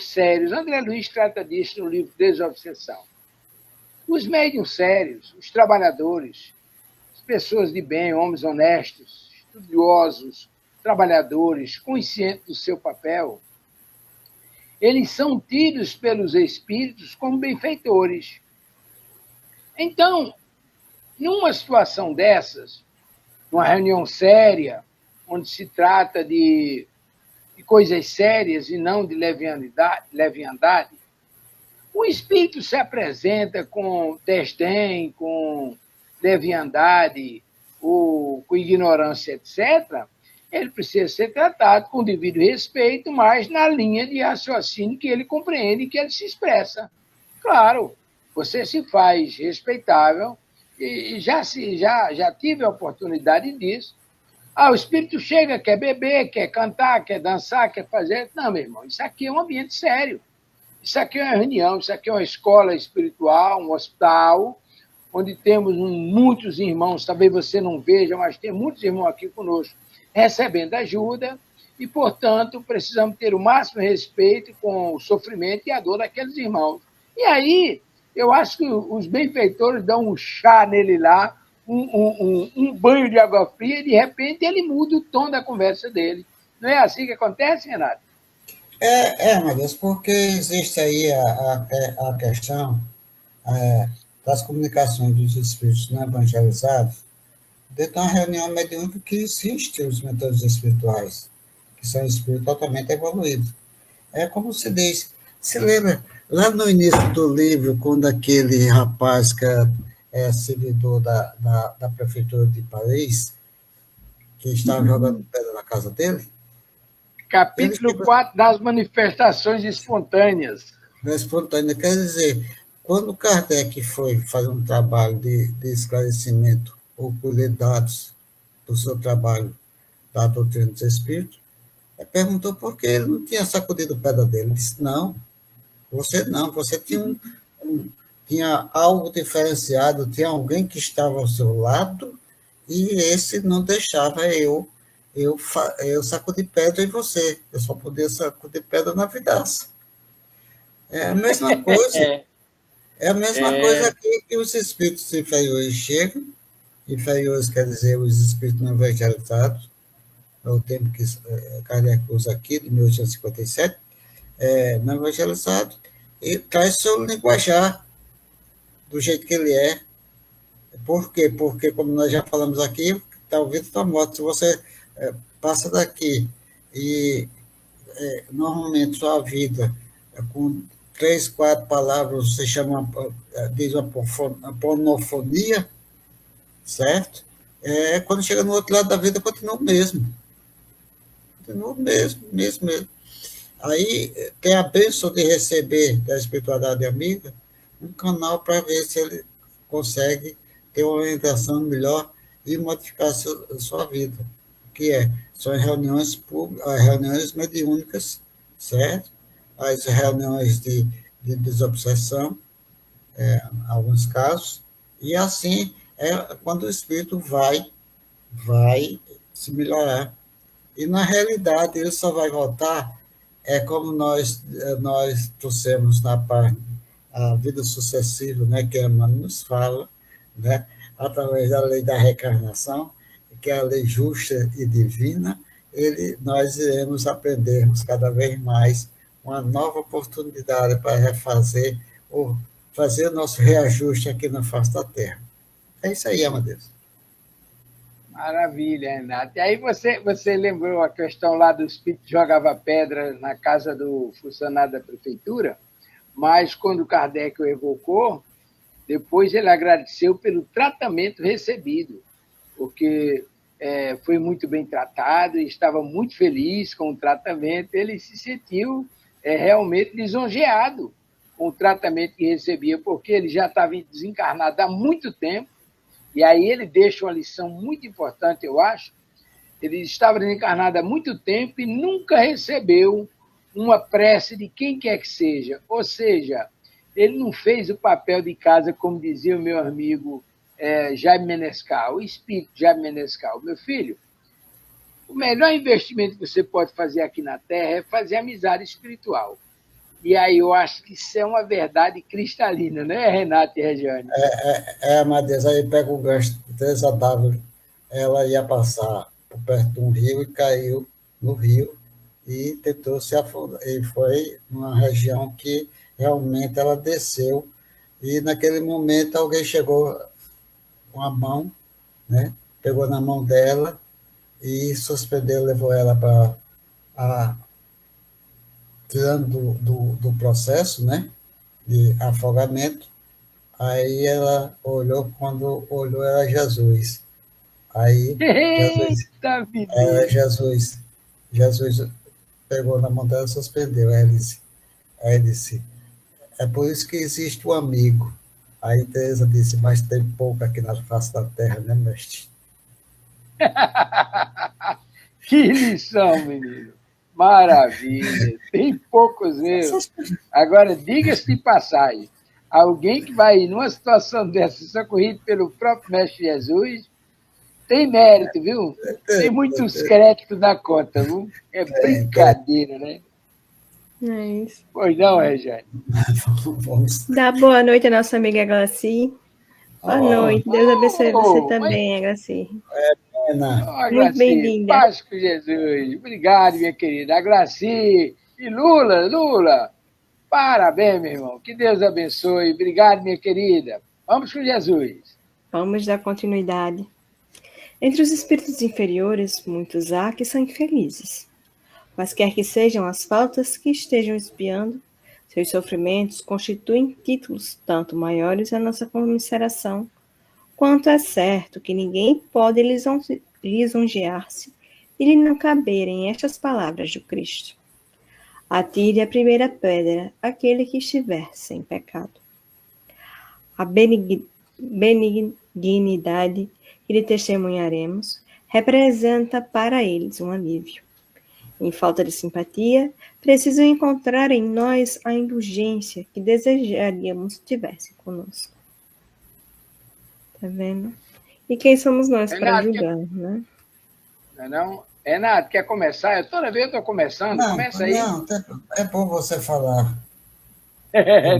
sérios, André Luiz trata disso no livro Desobsessão. Os médiuns sérios, os trabalhadores, as pessoas de bem, homens honestos, estudiosos, trabalhadores, conscientes do seu papel, eles são tidos pelos espíritos como benfeitores. Então, numa situação dessas, numa reunião séria, onde se trata de coisas sérias e não de leviandade, o espírito se apresenta com desdém, com leviandade, ou com ignorância, etc., ele precisa ser tratado com devido respeito, mas na linha de raciocínio que ele compreende e que ele se expressa. Claro, você se faz respeitável, e já tive a oportunidade disso. O espírito chega, quer beber, quer cantar, quer dançar, quer fazer. Não, meu irmão, isso aqui é um ambiente sério. Isso aqui é uma reunião, isso aqui é uma escola espiritual, um hospital, onde temos muitos irmãos, talvez você não veja, mas tem muitos irmãos aqui conosco, recebendo ajuda, e, portanto, precisamos ter o máximo respeito com o sofrimento e a dor daqueles irmãos. E aí, eu acho que os benfeitores dão um chá nele lá, um banho de água fria, e, de repente, ele muda o tom da conversa dele. Não é assim que acontece, Renato? Meu Deus, porque existe aí a questão das comunicações dos espíritos não evangelizados, dentro de uma reunião mediúnica que existe os mentores espirituais, que são espíritos totalmente evoluídos. É como se diz, se lembra, lá no início do livro, quando aquele rapaz que é servidor da prefeitura de Paris, que estava jogando pedra na casa dele? Capítulo 4 das manifestações espontâneas. Espontânea, quer dizer, quando Kardec foi fazer um trabalho de esclarecimento ou colher dados do seu trabalho da doutrina dos espíritos, perguntou por que ele não tinha sacudido o pedra dele. Ele disse, não, você tinha algo diferenciado, tinha alguém que estava ao seu lado e esse não deixava eu sacudir pedra em você, eu só podia sacudir pedra na vidraça. É a mesma coisa. É a mesma coisa que os espíritos inferiores chegam, inferiores quer dizer os espíritos não evangelizados, é o termo que Kardec usa aqui, de 1857, não evangelizado, e traz seu linguajar do jeito que ele é. Por quê? Porque, como nós já falamos aqui, está o vida está morto. Se você passa daqui e normalmente sua vida com 3, 4 palavras você chama, diz uma pornofonia, certo? Quando chega no outro lado da vida, continua o mesmo. Continua o mesmo. Aí tem a bênção de receber da espiritualidade amiga um canal para ver se ele consegue ter uma orientação melhor e modificar sua vida, que são as reuniões públicas, as reuniões mediúnicas, certo? As reuniões de desobsessão, em alguns casos, e assim é quando o espírito vai se melhorar. E, na realidade, ele só vai voltar, como nós trouxemos na parte a vida sucessiva, né, que Emmanuel nos fala, né, através da lei da reencarnação, que é a lei justa e divina, nós iremos aprendermos cada vez mais uma nova oportunidade para refazer ou fazer o nosso reajuste aqui na face da Terra. É isso aí, Amadeus. Maravilha, Renato. E aí você lembrou a questão lá do espírito que jogava pedra na casa do funcionário da prefeitura, mas quando Kardec o evocou, depois ele agradeceu pelo tratamento recebido, porque foi muito bem tratado e estava muito feliz com o tratamento. Ele se sentiu realmente lisonjeado com o tratamento que recebia, porque ele já estava desencarnado há muito tempo. E aí ele deixa uma lição muito importante, eu acho. Ele estava desencarnado há muito tempo e nunca recebeu uma prece de quem quer que seja. Ou seja, ele não fez o papel de casa, como dizia o meu amigo Jaime Menescal, o espírito Jaime Menescal. Meu filho, o melhor investimento que você pode fazer aqui na Terra é fazer amizade espiritual. E aí eu acho que isso é uma verdade cristalina, né, Renato e Regiane? Amadeus, aí pega o gancho de Teresa d'Ávila, ela ia passar por perto de um rio e caiu no rio e tentou se afundar. E foi numa região que realmente ela desceu e naquele momento alguém chegou com a mão, né, pegou na mão dela e suspendeu, levou ela para tirando do processo, né, de afogamento. Aí ela olhou, quando olhou era Jesus. Aí Jesus pegou na mão dela e suspendeu. Aí disse, é por isso que existe o amigo. Aí Teresa disse, mas tem pouco aqui na face da terra, né, mestre? Que lição, menino. Maravilha. Tem poucos erros. Agora, diga-se de passagem, alguém que vai numa situação dessa socorrido pelo próprio Mestre Jesus, tem mérito, viu? Tem muitos créditos na conta, viu? É brincadeira, né? É isso. Pois não, Regiane? Dá boa noite à nossa amiga Glaci. Boa noite. Deus abençoe você também, Glaci. Muito bem-vinda. Paz com Jesus. Obrigado, minha querida. A Glaci e Lula. Parabéns, meu irmão. Que Deus abençoe. Obrigado, minha querida. Vamos com Jesus. Vamos dar continuidade. Entre os espíritos inferiores, muitos há que são infelizes. Mas quer que sejam as faltas que estejam espiando, seus sofrimentos constituem títulos tanto maiores à nossa comiseração, quanto é certo que ninguém pode lisonjear-se e lhe não caberem estas palavras do Cristo. Atire a primeira pedra aquele que estiver sem pecado. A benignidade que lhe testemunharemos representa para eles um alívio. Em falta de simpatia, precisam encontrar em nós a indulgência que desejaríamos tivesse conosco. Tá vendo? E quem somos nós para julgar, né? Não? Renato, quer começar? Toda vez eu estou começando, começa aí. Não, é bom você falar.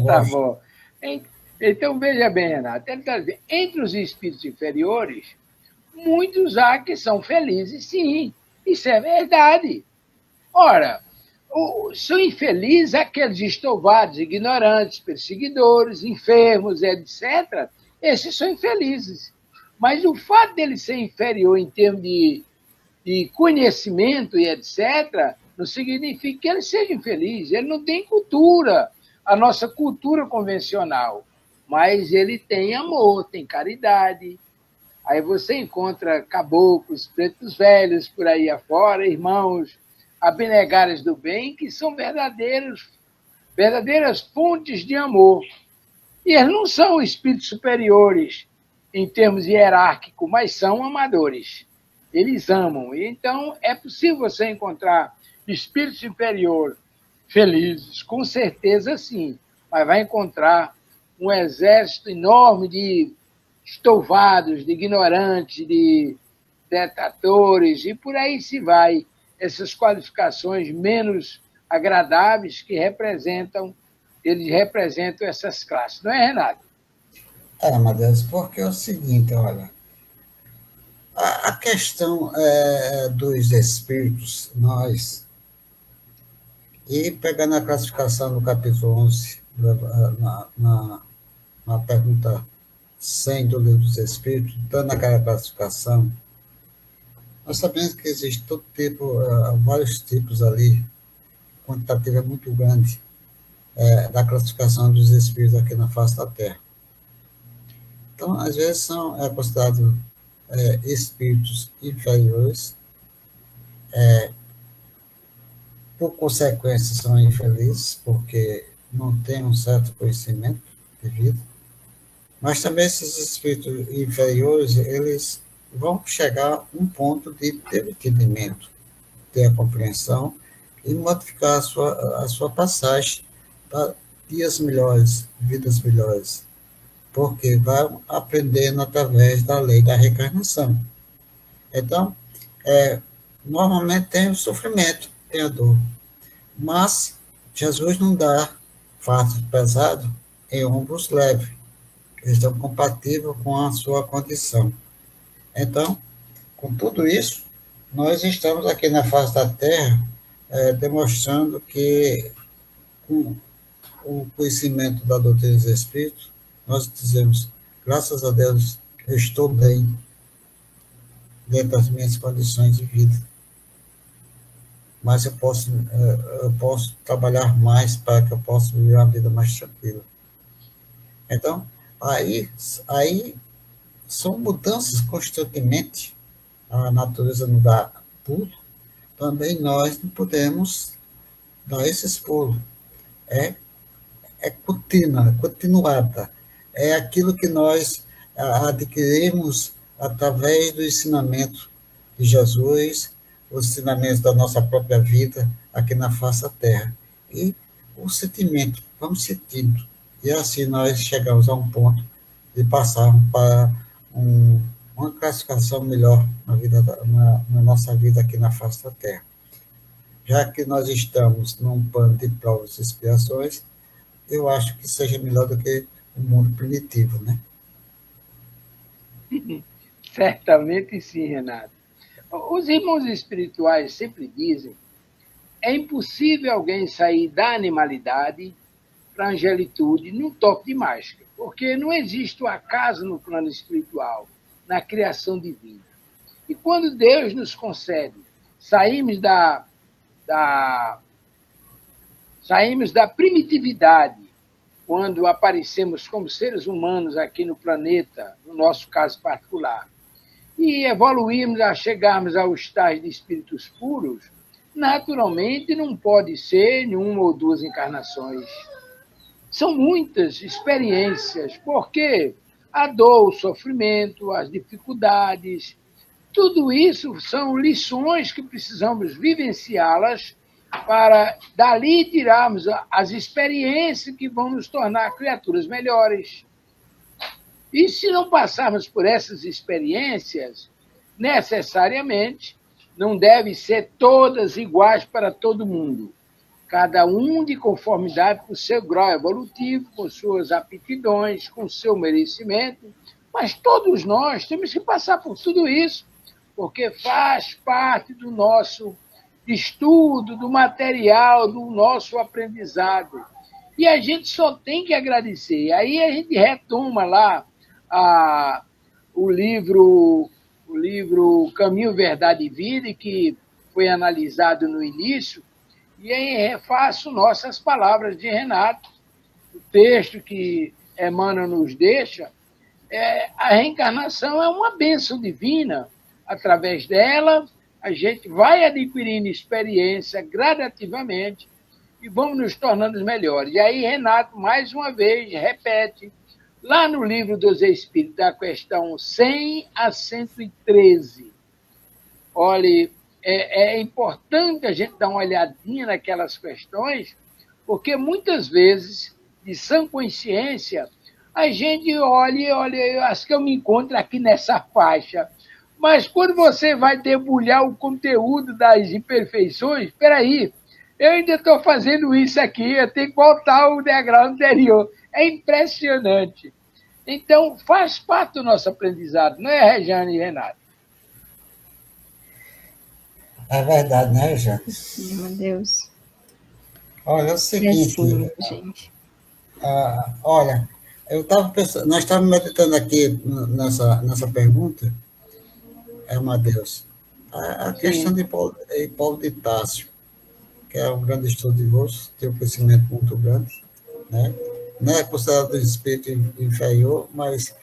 Tá bom. Então, veja bem, Renato, ele está dizendo, entre os espíritos inferiores, muitos há que são felizes, sim. Isso é verdade. Ora, são infelizes aqueles estovados, ignorantes, perseguidores, enfermos, etc., esses são infelizes. Mas o fato dele ser inferior em termos de conhecimento e etc., não significa que ele seja infeliz. Ele não tem cultura, a nossa cultura convencional, mas ele tem amor, tem caridade. Aí você encontra caboclos, pretos velhos por aí afora, irmãos abnegados do bem, que são verdadeiras fontes de amor. E eles não são espíritos superiores em termos hierárquicos, mas são amadores. Eles amam. E então é possível você encontrar espíritos inferiores felizes, com certeza sim, mas vai encontrar um exército enorme de estouvados, de ignorantes, de detatores, e por aí se vai, essas qualificações menos agradáveis que eles representam essas classes. Não é, Renato? Matheus, porque é o seguinte, olha, a questão dos espíritos, nós, e pegando a classificação do capítulo 11, na pergunta 100 do livro dos Espíritos, dando aquela classificação, nós sabemos que existe todo tipo, vários tipos ali, quantitativa muito grande, da classificação dos espíritos aqui na face da Terra. Então, às vezes, são considerados espíritos inferiores, por consequência, são infelizes, porque não têm um certo conhecimento de vida. Mas também esses espíritos inferiores, eles vão chegar a um ponto de ter entendimento, ter a compreensão e modificar a sua passagem para dias melhores, vidas melhores, porque vai aprendendo através da lei da reencarnação. Então, normalmente tem o sofrimento, tem a dor, mas Jesus não dá fardo pesado em ombros leves. Eles estão compatíveis com a sua condição. Então, com tudo isso, nós estamos aqui na face da Terra demonstrando que, com o conhecimento da doutrina dos Espíritos, nós dizemos, graças a Deus, eu estou bem dentro das minhas condições de vida. Mas eu posso trabalhar mais para que eu possa viver uma vida mais tranquila. Então, aí são mudanças constantemente. A natureza não dá pulo, também nós não podemos dar esses pulos. É continuada. É aquilo que nós adquirimos através do ensinamento de Jesus, os ensinamentos da nossa própria vida aqui na face da Terra. E o sentimento, vamos sentindo. E assim nós chegamos a um ponto de passar para uma classificação melhor na nossa vida aqui na face da Terra. Já que nós estamos num plano de provas e expiações, eu acho que seja melhor do que o mundo primitivo, né? Certamente sim, Renato. Os irmãos espirituais sempre dizem: é impossível alguém sair da animalidade para a angelitude num toque de mágica, porque não existe o acaso no plano espiritual, na criação divina. E quando Deus nos concede, saímos da primitividade, quando aparecemos como seres humanos aqui no planeta, no nosso caso particular, e evoluímos a chegarmos ao estágio de espíritos puros, naturalmente não pode ser em uma ou duas encarnações. São muitas experiências, porque a dor, o sofrimento, as dificuldades, tudo isso são lições que precisamos vivenciá-las para dali tirarmos as experiências que vão nos tornar criaturas melhores. E se não passarmos por essas experiências, necessariamente, não devem ser todas iguais para todo mundo. Cada um de conformidade com o seu grau evolutivo, com suas aptidões, com o seu merecimento, mas todos nós temos que passar por tudo isso, porque faz parte do nosso estudo, do material, do nosso aprendizado. E a gente só tem que agradecer. Aí a gente retoma lá o livro Caminho, Verdade e Vida, que foi analisado no início, e aí refaço nossas palavras de Renato, o texto que Emmanuel nos deixa. A reencarnação é uma bênção divina. Através dela, a gente vai adquirindo experiência gradativamente e vamos nos tornando melhores. E aí, Renato, mais uma vez, repete, lá no Livro dos Espíritos, da questão 100 a 113. Olha, é importante a gente dar uma olhadinha naquelas questões, porque muitas vezes, de sã consciência, a gente olha, acho que eu me encontro aqui nessa faixa. Mas quando você vai debulhar o conteúdo das imperfeições, espera aí, eu ainda estou fazendo isso aqui, eu tenho que voltar ao degrau anterior. É impressionante. Então, faz parte do nosso aprendizado, não é, Rejane e Renato? É verdade, né, Jane? Sim, meu Deus. Olha, é o É seguinte, assim, gente. olha, eu estava pensando, nós estávamos meditando aqui nessa pergunta, Amadeus, a questão Sim. de Paulo de Tarso, que é um grande estudioso, tem um conhecimento muito grande, né? Não é considerado um espírito inferior, mas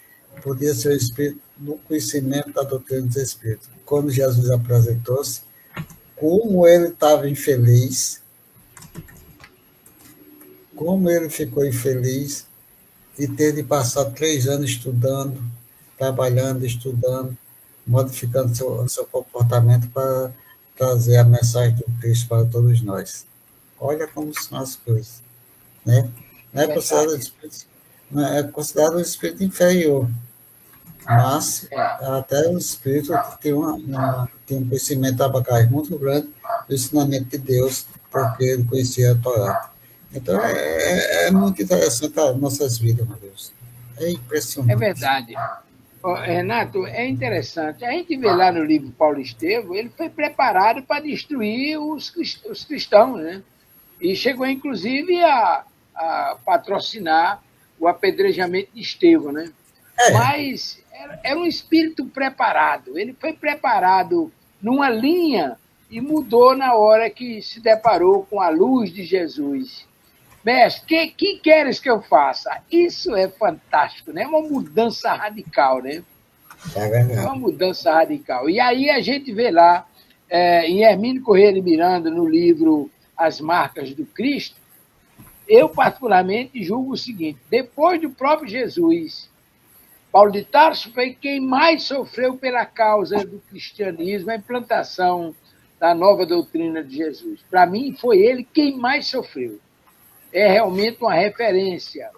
podia ser um espírito no conhecimento da doutrina dos espíritos. Quando Jesus apresentou-se, como ele estava infeliz, como ele ficou infeliz de ter de passar 3 anos estudando, trabalhando, estudando, modificando seu comportamento para trazer a mensagem do Cristo para todos nós. Olha como são as coisas, né? Não é considerado um espírito inferior, mas até o espírito tem um conhecimento da bagagem muito grande do ensinamento de Deus, porque ele conhecia a Torá. Então, é muito interessante as nossas vidas, meu Deus. É impressionante. É verdade. Renato, é interessante. A gente vê lá no livro Paulo Estevam, ele foi preparado para destruir os cristãos, né? E chegou, inclusive, a patrocinar o apedrejamento de Estevão, né? Mas era um espírito preparado. Ele foi preparado numa linha e mudou na hora que se deparou com a luz de Jesus. Mestre, que queres que eu faça? Isso é fantástico, né? Uma mudança radical, né? É verdade. Uma mudança radical. E aí a gente vê lá, em Hermínio Corrêa de Miranda, no livro As Marcas do Cristo, eu particularmente julgo o seguinte: depois do próprio Jesus, Paulo de Tarso foi quem mais sofreu pela causa do cristianismo, a implantação da nova doutrina de Jesus. Para mim, foi ele quem mais sofreu. É realmente uma referência,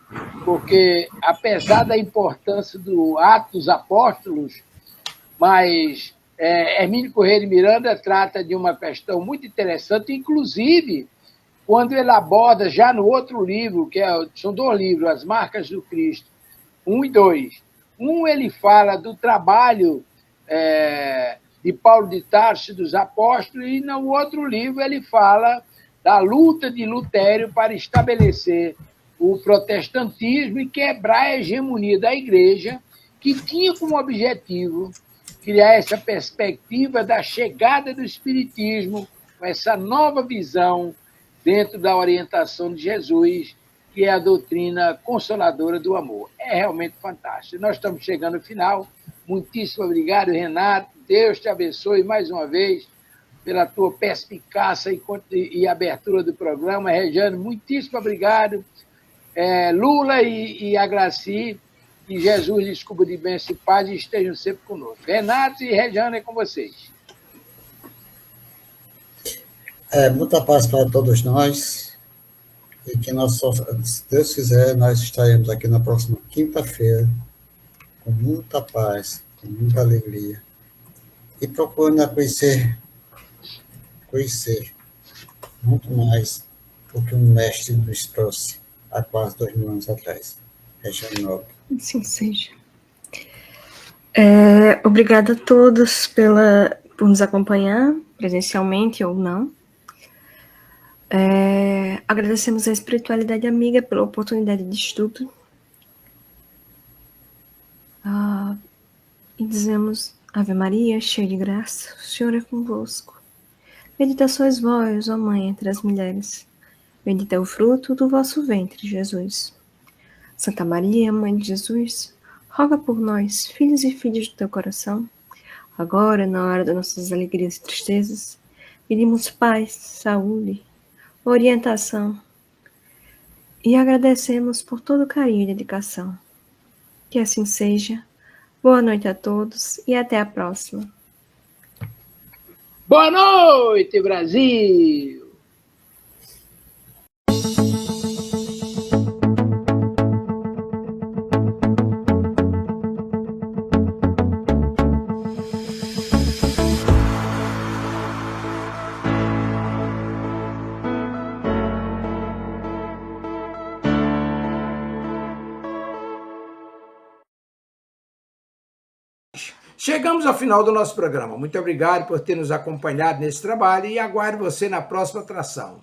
porque, apesar da importância do Atos dos Apóstolos, mas Hermínio Corrêa de Miranda trata de uma questão muito interessante, inclusive quando ele aborda já no outro livro, são 2 livros, As Marcas do Cristo, 1 e 2. Ele fala do trabalho de Paulo de Tarso e dos apóstolos, e no outro livro ele fala da luta de Lutério para estabelecer o protestantismo e quebrar a hegemonia da igreja, que tinha como objetivo criar essa perspectiva da chegada do espiritismo, com essa nova visão dentro da orientação de Jesus, que é a doutrina consoladora do amor. É realmente fantástico. Nós estamos chegando ao final. Muitíssimo obrigado, Renato. Deus te abençoe mais uma vez pela tua perspicácia e abertura do programa. Rejane, muitíssimo obrigado. Lula e a Graci, que Jesus lhes cubra de bênção e paz e estejam sempre conosco. Renato e Rejane, é com vocês. Muita paz para todos nós, e que se Deus quiser, nós estaremos aqui na próxima quinta-feira, com muita paz, com muita alegria, e procurando conhecer muito mais do que um mestre nos trouxe há quase 2000 anos atrás. Rejane Nobre. Assim seja. Obrigada a todos por nos acompanhar, presencialmente ou não. Agradecemos a espiritualidade amiga pela oportunidade de estudo. e dizemos: Ave Maria, cheia de graça, o Senhor é convosco. Bendita sois vós, ó Mãe, entre as mulheres. Bendito é o fruto do vosso ventre, Jesus. Santa Maria, Mãe de Jesus, roga por nós, filhos e filhas do teu coração, agora, na hora das nossas alegrias e tristezas. Pedimos paz, saúde, orientação e agradecemos por todo o carinho e dedicação. Que assim seja. Boa noite a todos e até a próxima. Boa noite, Brasil! Chegamos ao final do nosso programa. Muito obrigado por ter nos acompanhado nesse trabalho e aguardo você na próxima atração.